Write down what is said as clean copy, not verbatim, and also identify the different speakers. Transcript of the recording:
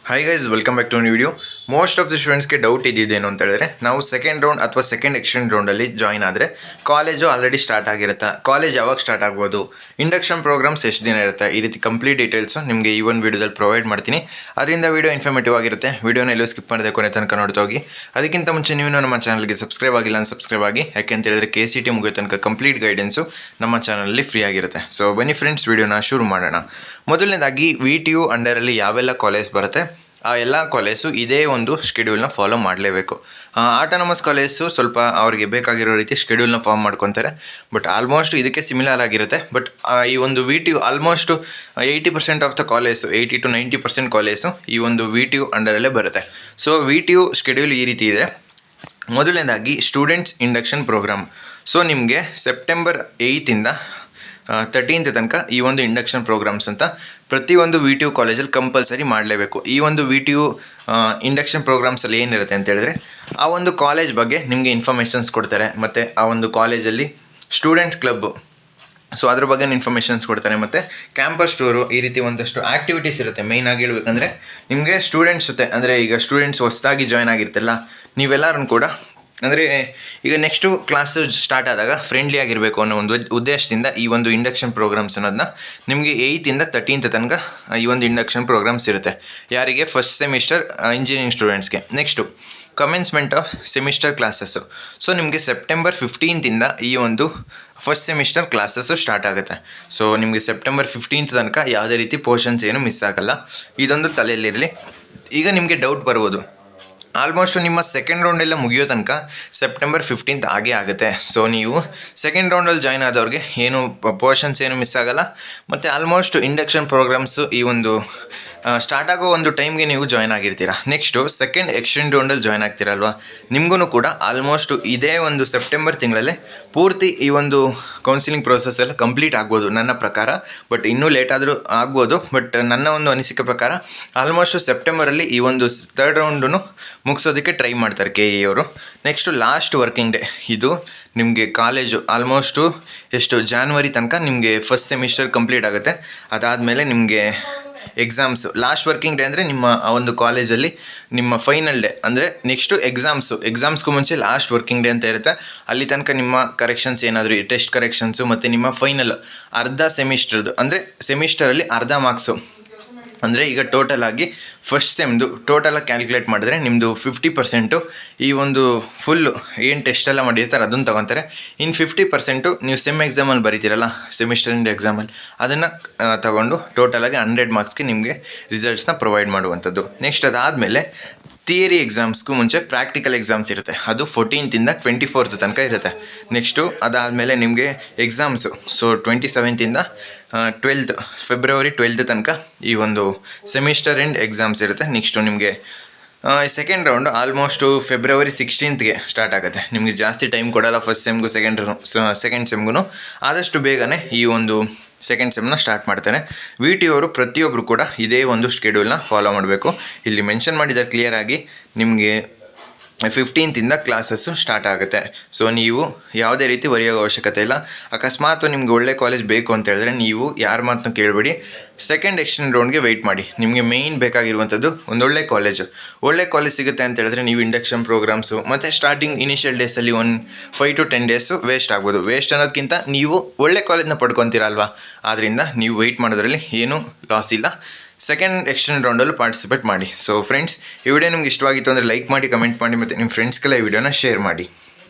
Speaker 1: Hi guys, welcome back to new video. Most of the ಸ್ಟೂಡೆಂಟ್ಸ್ಗೆ doubt ಇದ್ದಿದ್ದೇನು ಅಂತ ಹೇಳಿದ್ರೆ, ನಾವು ಸೆಕೆಂಡ್ ರೌಂಡ್ ಅಥವಾ ಸೆಕೆಂಡ್ ಎಕ್ಸ್ಟೆಂಡ್ ರೌಂಡಲ್ಲಿ ಜಾಯ್ನ್ ಆದರೆ ಕಾಲೇಜು ಆಲ್ರೆಡಿ ಸ್ಟಾರ್ಟ್ ಆಗಿರುತ್ತೆ. ಕಾಲೇಜ್ ಯಾವಾಗ ಸ್ಟಾರ್ಟ್ ಆಗ್ಬೋದು, ಇಂಡಕ್ಷನ್ ಪ್ರೋಗ್ರಾಮ್ಸ್ ಎಷ್ಟು ದಿನ ಇರುತ್ತೆ, ಈ ರೀತಿ ಕಂಪ್ಲೀಟ್ ಡೀಟೇಲ್ಸು ನಿಮಗೆ ಈ ಒಂದು ವೀಡಿಯೋದಲ್ಲಿ ಪ್ರೊವೈಡ್ ಮಾಡ್ತೀನಿ. ಅದರಿಂದ ವೀಡಿಯೋ ಇನ್ಫಾರ್ಮೇಟಿವ್ ಆಗಿರುತ್ತೆ. ವೀಡಿಯೋನ ಎಲ್ಲೂ ಸ್ಕಿಪ್ ಮಾಡದೆ ಕೊನೆ ತನಕ ನೋಡ್ತಾ ಹೋಗಿ. ಅದಕ್ಕಿಂತ ಮುಂಚೆ ನೀವು ನಮ್ಮ ಚಾನಲ್ಗೆ ಸಬ್ಸ್ಕ್ರೈಬ್ ಆಗಿಲ್ಲ ಅಂತ ಸಬ್ಸ್ಕ್ರೈಬ್ ಆಗಿ, ಯಾಕೆ ಅಂತ ಹೇಳಿದ್ರೆ KCT ಮುಗಿಯೋ ತನಕ ಕಂಪ್ಲೀಟ್ ಗೈಡೆನ್ಸು ನಮ್ಮ ಚಾನಲಲ್ಲಿ ಫ್ರೀ ಆಗಿರುತ್ತೆ. ಸೊ ಬನ್ನಿ ಫ್ರೆಂಡ್ಸ್, ವೀಡಿಯೋನ ಶುರು ಮಾಡೋಣ. ಮೊದಲನೇದಾಗಿ VTU ಅಂಡರಲ್ಲಿ ಯಾವೆಲ್ಲ ಕಾಲೇಜ್ ಬರುತ್ತೆ, ಆ ಎಲ್ಲ ಕಾಲೇಜು ಇದೇ ಒಂದು ಶೆಡ್ಯೂಲ್ನ ಫಾಲೋ ಮಾಡಲೇಬೇಕು. ಆಟೋನಮಸ್ ಕಾಲೇಜು ಸ್ವಲ್ಪ ಅವ್ರಿಗೆ ಬೇಕಾಗಿರೋ ರೀತಿ ಶೆಡ್ಯೂಲ್ನ ಫಾರ್ಮ್ ಮಾಡ್ಕೊತಾರೆ. ಬಟ್ ಆಲ್ಮೋಸ್ಟ್ ಇದಕ್ಕೆ ಸಿಮಿಲರ್ ಆಗಿರುತ್ತೆ. ಬಟ್ ಈ ಒಂದು VTU almost 80% of the college, 80 to 90% college ಈ ಒಂದು VTU ಅಂಡರಲ್ಲೇ ಬರುತ್ತೆ. ಸೊ VTU ಶೆಡ್ಯೂಲ್ ಈ ರೀತಿ ಇದೆ. ಮೊದಲನೇದಾಗಿ ಸ್ಟೂಡೆಂಟ್ಸ್ ಇಂಡಕ್ಷನ್ ಪ್ರೋಗ್ರಾಮ್. ಸೊ ನಿಮಗೆ ಸೆಪ್ಟೆಂಬರ್ 8ಇಂದ 13th ತನಕ ಈ ಒಂದು ಇಂಡಕ್ಷನ್ ಪ್ರೋಗ್ರಾಮ್ಸ್ ಅಂತ ಪ್ರತಿಯೊಂದು VTU ಕಾಲೇಜಲ್ಲಿ ಕಂಪಲ್ಸರಿ ಮಾಡಲೇಬೇಕು. ಈ ಒಂದು VTU ಇಂಡಕ್ಷನ್ ಪ್ರೋಗ್ರಾಮ್ಸಲ್ಲಿ ಏನಿರುತ್ತೆ ಅಂತ ಹೇಳಿದ್ರೆ, ಆ ಒಂದು ಕಾಲೇಜ್ ಬಗ್ಗೆ ನಿಮಗೆ ಇನ್ಫಾರ್ಮೇಷನ್ಸ್ ಕೊಡ್ತಾರೆ. ಮತ್ತು ಆ ಒಂದು ಕಾಲೇಜಲ್ಲಿ ಸ್ಟೂಡೆಂಟ್ಸ್ ಕ್ಲಬ್ಬು, ಸೊ ಅದ್ರ ಬಗ್ಗೆ ಇನ್ಫಾರ್ಮೇಷನ್ಸ್ ಕೊಡ್ತಾರೆ. ಮತ್ತು ಕ್ಯಾಂಪಸ್ ಟೂರು, ಈ ರೀತಿ ಒಂದಷ್ಟು ಆ್ಯಕ್ಟಿವಿಟೀಸ್ ಇರುತ್ತೆ. ಮೇಯ್ನಾಗಿ ಹೇಳ್ಬೇಕಂದ್ರೆ ನಿಮಗೆ ಸ್ಟೂಡೆಂಟ್ಸ್ ಜೊತೆ, ಅಂದರೆ ಈಗ ಸ್ಟೂಡೆಂಟ್ಸ್ ಹೊಸದಾಗಿ ಜಾಯ್ನ್ ಆಗಿರ್ತಿಲ್ಲ, ನೀವೆಲ್ಲರೂ ಕೂಡ ಅಂದರೆ ಈಗ ನೆಕ್ಸ್ಟು ಕ್ಲಾಸು ಸ್ಟಾರ್ಟ್ ಆದಾಗ ಫ್ರೆಂಡ್ಲಿ ಆಗಿರಬೇಕು ಅನ್ನೋ ಒಂದು ಉದ್ದೇಶದಿಂದ ಈ ಒಂದು ಇಂಡಕ್ಷನ್ ಪ್ರೋಗ್ರಾಮ್ಸ್ ಅನ್ನೋದನ್ನ ನಿಮಗೆ 8ಇಂದ 13th ತನಕ ಈ ಒಂದು ಇಂಡಕ್ಷನ್ ಪ್ರೋಗ್ರಾಮ್ಸ್ ಇರುತ್ತೆ. ಯಾರಿಗೆ ಫಸ್ಟ್ ಸೆಮಿಸ್ಟರ್ ಇಂಜಿನಿಯರಿಂಗ್ ಸ್ಟೂಡೆಂಟ್ಸ್ಗೆ. Next commencement of semester classes. So ನಿಮಗೆ ಸೆಪ್ಟೆಂಬರ್ 15ಇಂದ ಈ ಒಂದು ಫಸ್ಟ್ ಸೆಮಿಸ್ಟರ್ ಕ್ಲಾಸಸ್ಸು ಸ್ಟಾರ್ಟ್ ಆಗುತ್ತೆ. ಸೊ ನಿಮಗೆ ಸೆಪ್ಟೆಂಬರ್ 15th ತನಕ ಯಾವುದೇ ರೀತಿ ಪೋರ್ಷನ್ಸ್ ಏನು ಮಿಸ್ ಆಗಲ್ಲ. ಇದೊಂದು ತಲೆಯಲ್ಲಿರಲಿ. ಈಗ ನಿಮಗೆ ಡೌಟ್ ಬರ್ಬೋದು, ಆಲ್ಮೋಸ್ಟ್ ನಿಮ್ಮ ಸೆಕೆಂಡ್ ರೌಂಡೆಲ್ಲ ಮುಗಿಯೋ ತನಕ ಸೆಪ್ಟೆಂಬರ್ 15th ಆಗೇ ಆಗುತ್ತೆ. ಸೊ ನೀವು ಸೆಕೆಂಡ್ ರೌಂಡಲ್ಲಿ ಜಾಯ್ನ್ ಆದವ್ರಿಗೆ ಏನು ಪೋರ್ಷನ್ಸ್ ಏನು ಮಿಸ್ ಆಗೋಲ್ಲ. ಮತ್ತು ಆಲ್ಮೋಸ್ಟ್ ಇಂಡಕ್ಷನ್ ಪ್ರೋಗ್ರಾಮ್ಸು ಈ ಒಂದು ಸ್ಟಾರ್ಟ್ ಆಗೋ ಒಂದು ಟೈಮ್ಗೆ ನೀವು ಜಾಯ್ನ್ ಆಗಿರ್ತೀರ. ನೆಕ್ಸ್ಟು ಸೆಕೆಂಡ್ ಎಕ್ಸ್ಟೆಂಡ್ ರೌಂಡಲ್ಲಿ ಜಾಯ್ನ್ ಆಗ್ತೀರಲ್ವ, ನಿಮಗೂ ಕೂಡ ಆಲ್ಮೋಸ್ಟ್ ಇದೇ ಒಂದು ಸೆಪ್ಟೆಂಬರ್ ತಿಂಗಳಲ್ಲೇ ಪೂರ್ತಿ ಈ ಒಂದು ಕೌನ್ಸಿಲಿಂಗ್ ಪ್ರೋಸೆಸ್ ಎಲ್ಲ ಕಂಪ್ಲೀಟ್ ಆಗ್ಬೋದು ನನ್ನ ಪ್ರಕಾರ. ಬಟ್ ಇನ್ನೂ ಲೇಟ್ ಆದರೂ ಆಗ್ಬೋದು. ಬಟ್ ನನ್ನ ಒಂದು ಅನಿಸಿಕೆ ಪ್ರಕಾರ ಆಲ್ಮೋಸ್ಟ್ ಸೆಪ್ಟೆಂಬರಲ್ಲಿ ಈ ಒಂದು ಥರ್ಡ್ ರೌಂಡನ್ನು ಮುಗಿಸೋದಕ್ಕೆ ಟ್ರೈ ಮಾಡ್ತಾರೆ KE ಅವರು. ನೆಕ್ಸ್ಟು ಲಾಸ್ಟ್ ವರ್ಕಿಂಗ್ ಡೇ, ಇದು ನಿಮಗೆ ಕಾಲೇಜು ಆಲ್ಮೋಸ್ಟು ಜಾನ್ವರಿ ತನಕ ನಿಮಗೆ ಫಸ್ಟ್ ಸೆಮಿಸ್ಟರ್ ಕಂಪ್ಲೀಟ್ ಆಗುತ್ತೆ. ಅದಾದಮೇಲೆ ನಿಮಗೆ ಎಕ್ಸಾಮ್ಸು ಲಾಸ್ಟ್ ವರ್ಕಿಂಗ್ ಡೇ ಅಂದರೆ ನಿಮ್ಮ ಆ ಒಂದು ಕಾಲೇಜಲ್ಲಿ ನಿಮ್ಮ ಫೈನಲ್ ಡೇ, ಅಂದರೆ ನೆಕ್ಸ್ಟು ಎಕ್ಸಾಮ್ಸ್ಗೂ ಮುಂಚೆ ಲಾಸ್ಟ್ ವರ್ಕಿಂಗ್ ಡೇ ಅಂತ ಇರುತ್ತೆ. ಅಲ್ಲಿ ತನಕ ನಿಮ್ಮ ಕರೆಕ್ಷನ್ಸ್ ಏನಾದರೂ ಟೆಸ್ಟ್ ಕರೆಕ್ಷನ್ಸು ಮತ್ತು ನಿಮ್ಮ ಫೈನಲ್ ಅರ್ಧ ಸೆಮಿಸ್ಟರ್ದು, ಅಂದರೆ ಸೆಮಿಸ್ಟರಲ್ಲಿ ಅರ್ಧ ಮಾರ್ಕ್ಸು, ಅಂದರೆ ಈಗ ಟೋಟಲ್ ಆಗಿ ಫಸ್ಟ್ ಸೆಮ್ದು ಟೋಟಲಾಗಿ ಕ್ಯಾಲ್ಕುಲೇಟ್ ಮಾಡಿದ್ರೆ ನಿಮ್ಮದು 50% ಈ ಒಂದು ಫುಲ್ಲು ಏನು ಟೆಸ್ಟೆಲ್ಲ ಮಾಡಿರ್ತಾರೆ ಅದನ್ನು ತೊಗೊತಾರೆ. ಇನ್ನು 50% ನೀವು ಸೆಮ್ ಎಕ್ಸಾಮಲ್ಲಿ ಬರೀತೀರಲ್ಲ, ಸೆಮಿಸ್ಟರ್ ಇಂಡ್ ಎಕ್ಸಾಮಲ್ಲಿ, ಅದನ್ನು ತೊಗೊಂಡು ಟೋಟಲಾಗಿ 100 ಮಾರ್ಕ್ಸ್ಗೆ ನಿಮಗೆ ರಿಸಲ್ಟ್ಸ್ನ ಪ್ರೊವೈಡ್ ಮಾಡುವಂಥದ್ದು. ನೆಕ್ಸ್ಟ್ ಅದಾದಮೇಲೆ ಥಿಯರಿ ಎಕ್ಸಾಮ್ಸ್ಗೂ ಮುಂಚೆ ಪ್ರಾಕ್ಟಿಕಲ್ ಎಕ್ಸಾಮ್ಸ್ ಇರುತ್ತೆ. ಅದು 14ಇಂದ 24th ತನಕ ಇರುತ್ತೆ. ನೆಕ್ಸ್ಟು ಅದಾದಮೇಲೆ ನಿಮಗೆ ಎಕ್ಸಾಮ್ಸು, ಸೊ 27ಇಂದ ಫೆಬ್ರವರಿ 12th ತನಕ ಈ ಒಂದು ಸೆಮಿಸ್ಟರ್ ಎಂಡ್ ಎಕ್ಸಾಮ್ಸ್ ಇರುತ್ತೆ. ನೆಕ್ಸ್ಟು ನಿಮಗೆ second round almost February 16th start ಆಗುತ್ತೆ. ನಿಮಗೆ ಜಾಸ್ತಿ ಟೈಮ್ ಕೊಡೋಲ್ಲ ಫಸ್ಟ್ ಸೆಮ್ಗೂ ಸೆಕೆಂಡ್ ಸೆಮ್ಗೂ. ಆದಷ್ಟು ಬೇಗನೆ ಈ ಒಂದು ಸೆಕೆಂಡ್ ಸೆಮ್ನ ಸ್ಟಾರ್ಟ್ ಮಾಡ್ತಾರೆ. VTU ಅವರು ಪ್ರತಿಯೊಬ್ಬರು ಕೂಡ ಇದೇ ಒಂದು ಶೆಡ್ಯೂಲ್ನ ಫಾಲೋ ಮಾಡಬೇಕು. ಇಲ್ಲಿ ಮೆನ್ಷನ್ ಮಾಡಿದ್ದಾರೆ ಕ್ಲಿಯರಾಗಿ, ನಿಮಗೆ 15ಇಂದ ಕ್ಲಾಸಸ್ಸು ಸ್ಟಾರ್ಟ್ ಆಗುತ್ತೆ. ಸೊ ನೀವು ಯಾವುದೇ ರೀತಿ ವರಿಯೋ ಅವಶ್ಯಕತೆ ಇಲ್ಲ. ಅಕಸ್ಮಾತ್ ನಿಮ್ಗೆ ಒಳ್ಳೆ ಕಾಲೇಜ್ ಬೇಕು ಅಂತ ಹೇಳಿದ್ರೆ ನೀವು ಯಾರ ಮಾತನ್ನು ಕೇಳಬೇಡಿ, ಸೆಕೆಂಡ್ ಎಕ್ಸ್ಟೆಂಡ್ ರೌಂಡ್ಗೆ ವೆಯ್ಟ್ ಮಾಡಿ. ನಿಮಗೆ ಮೇಯ್ನ್ ಬೇಕಾಗಿರುವಂಥದ್ದು ಒಂದೊಳ್ಳೆ ಒಳ್ಳೆ ಕಾಲೇಜ್ ಸಿಗುತ್ತೆ ಅಂತ ಹೇಳಿದ್ರೆ ನೀವು ಇಂಡಕ್ಷನ್ ಪ್ರೋಗ್ರಾಮ್ಸು ಮತ್ತು ಸ್ಟಾರ್ಟಿಂಗ್ ಇನಿಷಿಯಲ್ ಡೇಸಲ್ಲಿ 5 to 10 ಡೇಸು ವೇಸ್ಟ್ ಆಗ್ಬೋದು. ವೇಸ್ಟ್ ಅನ್ನೋದಕ್ಕಿಂತ ನೀವು ಒಳ್ಳೆ ಕಾಲೇಜ್ನ ಪಡ್ಕೊತೀರಲ್ವಾ, ಆದ್ದರಿಂದ ನೀವು ವೆಯ್ಟ್ ಮಾಡೋದ್ರಲ್ಲಿ ಏನೂ ಲಾಸ್ ಇಲ್ಲ. ಸೆಕೆಂಡ್ ಎಕ್ಸ್ಟೆಂಡ್ ರೌಂಡಲ್ಲೂ ಪಾರ್ಟಿಸಿಪೇಟ್ ಮಾಡಿ. ಸೊ ಫ್ರೆಂಡ್ಸ್, ಈ ವಿಡಿಯೋ ನಿಮ್ಗೆ ಇಷ್ಟವಾಗಿತ್ತು ಅಂದರೆ ಲೈಕ್ ಮಾಡಿ, ಕಮೆಂಟ್ ಮಾಡಿ, ಮತ್ತು ನಿಮ್ಮ ಫ್ರೆಂಡ್ಸ್ಗೆಲ್ಲ ಈ ವಿಡಿಯೋನ ಶೇರ್ ಮಾಡಿ.